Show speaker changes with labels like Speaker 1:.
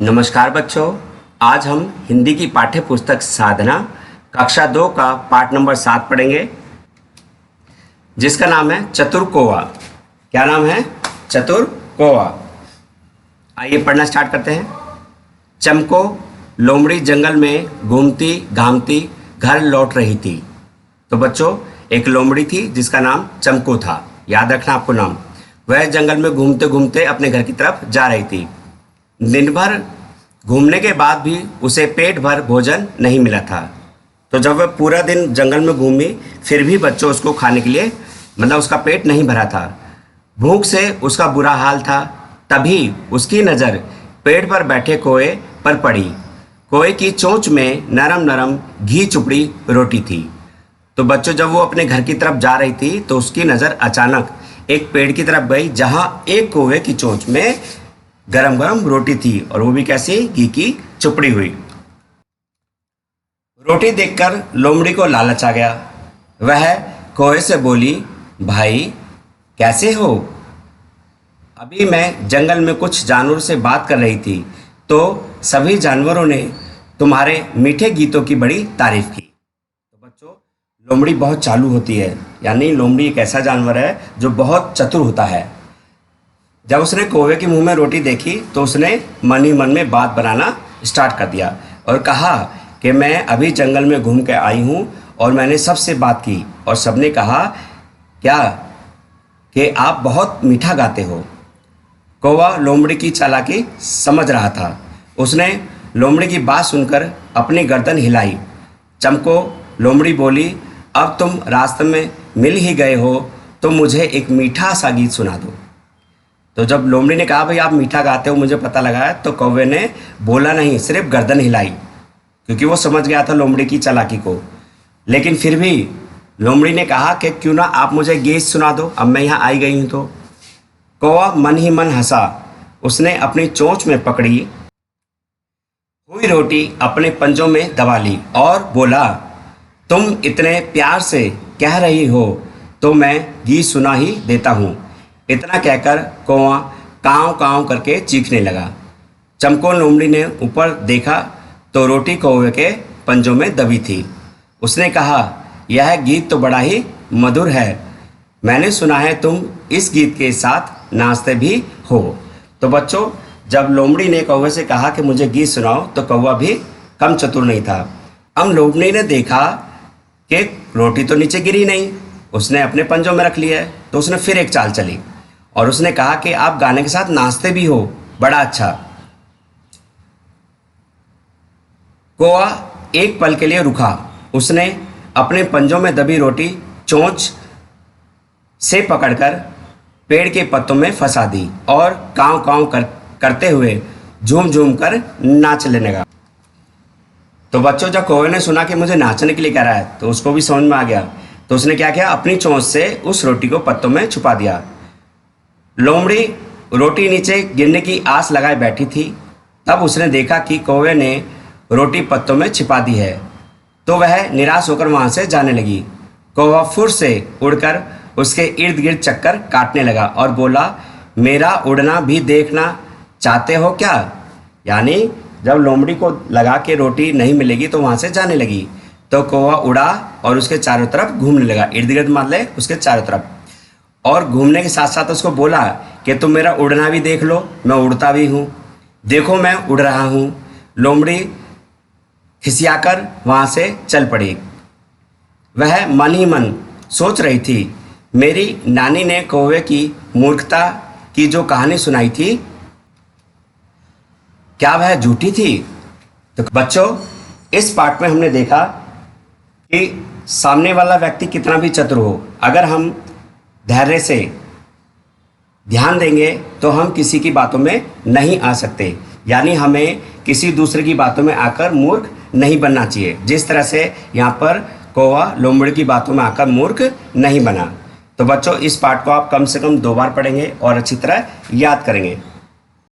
Speaker 1: नमस्कार बच्चों। आज हम हिंदी की पाठ्य पुस्तक साधना कक्षा 2 का पाठ नंबर 7 पढ़ेंगे, जिसका नाम है चतुर कौवा। क्या नाम है? चतुर कौवा। आइए पढ़ना स्टार्ट करते हैं। चमको लोमड़ी जंगल में घूमती घामती घर लौट रही थी। तो बच्चों, एक लोमड़ी थी जिसका नाम चमको था। याद रखना आपको नाम। वह जंगल में घूमते घूमते अपने घर की तरफ जा रही थी। दिन भर घूमने के बाद भी उसे पेट भर भोजन नहीं मिला था। तो जब वह पूरा दिन जंगल में घूमी, फिर भी बच्चों उसको खाने के लिए उसका पेट नहीं भरा था। भूख से उसका बुरा हाल था। तभी उसकी नज़र पेड़ पर बैठे कौवे पर पड़ी। कौवे की चोंच में नरम नरम घी चुपड़ी रोटी थी। तो बच्चों, जब वो अपने घर की तरफ जा रही थी तो उसकी नज़र अचानक एक पेड़ की तरफ गई, जहाँ एक कौवे की चोंच में गरम गरम रोटी थी, और वो भी कैसी? घी की चुपड़ी हुई। रोटी देखकर लोमड़ी को लालच आ गया। वह कौवे से बोली, भाई कैसे हो? अभी मैं जंगल में कुछ जानवरों से बात कर रही थी, तो सभी जानवरों ने तुम्हारे मीठे गीतों की बड़ी तारीफ की। तो बच्चों, लोमड़ी बहुत चालू होती है, यानी लोमड़ी एक ऐसा जानवर है जो बहुत चतुर होता है। जब उसने कौवे के मुंह में रोटी देखी तो उसने मन ही मन में बात बनाना स्टार्ट कर दिया और कहा कि मैं अभी जंगल में घूम के आई हूँ और मैंने सबसे बात की, और सबने कहा क्या कि आप बहुत मीठा गाते हो। कौवा लोमड़ी की चालाकी समझ रहा था। उसने लोमड़ी की बात सुनकर अपनी गर्दन हिलाई। चमको लोमड़ी बोली, अब तुम रास्ते में मिल ही गए हो तो मुझे एक मीठा सा गीत सुना दो। तो जब लोमड़ी ने कहा, भाई आप मीठा गाते हो, मुझे पता लगा है, तो कौवे ने बोला नहीं, सिर्फ गर्दन हिलाई, क्योंकि वो समझ गया था लोमड़ी की चालाकी को। लेकिन फिर भी लोमड़ी ने कहा कि क्यों ना आप मुझे गीत सुना दो, अब मैं यहाँ आई गई हूँ। तो कौवा मन ही मन हंसा। उसने अपनी चोंच में पकड़ी हुई रोटी अपने पंजों में दबा ली और बोला, तुम इतने प्यार से कह रही हो तो मैं गीत सुना ही देता हूँ। इतना कहकर कौवा काँव काँव करके चीखने लगा। चमको लोमड़ी ने ऊपर देखा तो रोटी कौवे के पंजों में दबी थी। उसने कहा, यह गीत तो बड़ा ही मधुर है। मैंने सुना है तुम इस गीत के साथ नाचते भी हो। तो बच्चों, जब लोमड़ी ने कौवे से कहा कि मुझे गीत सुनाओ, तो कौवा भी कम चतुर नहीं था। अब लोमड़ी ने देखा कि रोटी तो नीचे गिरी नहीं, उसने अपने पंजों में रख लिया है। तो उसने फिर एक चाल चली और उसने कहा कि आप गाने के साथ नाचते भी हो, बड़ा अच्छा। कौवा एक पल के लिए रुका। उसने अपने पंजों में दबी रोटी चोंच से पकड़कर पेड़ के पत्तों में फंसा दी और काँव काँव करते हुए झूम झूम कर नाचने लगा। तो बच्चों, जब कौवे ने सुना कि मुझे नाचने के लिए कह रहा है, तो उसको भी समझ में आ गया। तो उसने क्या किया, अपनी चोंच से उस रोटी को पत्तों में छुपा दिया। लोमड़ी रोटी नीचे गिरने की आस लगाए बैठी थी। तब उसने देखा कि कौवे ने रोटी पत्तों में छिपा दी है, तो वह निराश होकर वहाँ से जाने लगी। कौवा फुर से उड़कर उसके इर्द गिर्द चक्कर काटने लगा और बोला, मेरा उड़ना भी देखना चाहते हो क्या? यानी जब लोमड़ी को लगा कि रोटी नहीं मिलेगी तो वहाँ से जाने लगी। तो कौवा उड़ा और उसके चारों तरफ घूमने लगा, इर्द गिर्द मतलब उसके चारों तरफ। और घूमने के साथ साथ उसको बोला कि तुम मेरा उड़ना भी देख लो, मैं उड़ता भी हूँ, देखो मैं उड़ रहा हूँ। लोमड़ी खिसियाकर वहाँ से चल पड़ी। वह मन ही मन सोच रही थी, मेरी नानी ने कौवे की मूर्खता की जो कहानी सुनाई थी, क्या वह झूठी थी? तो बच्चों, इस पाठ में हमने देखा कि सामने वाला व्यक्ति कितना भी चतुर हो, अगर हम धैर्य से ध्यान देंगे तो हम किसी की बातों में नहीं आ सकते। यानी हमें किसी दूसरे की बातों में आकर मूर्ख नहीं बनना चाहिए, जिस तरह से यहाँ पर कौवा लोमड़ी की बातों में आकर मूर्ख नहीं बना। तो बच्चों, इस पाठ को आप कम से कम 2 बार पढ़ेंगे और अच्छी तरह याद करेंगे।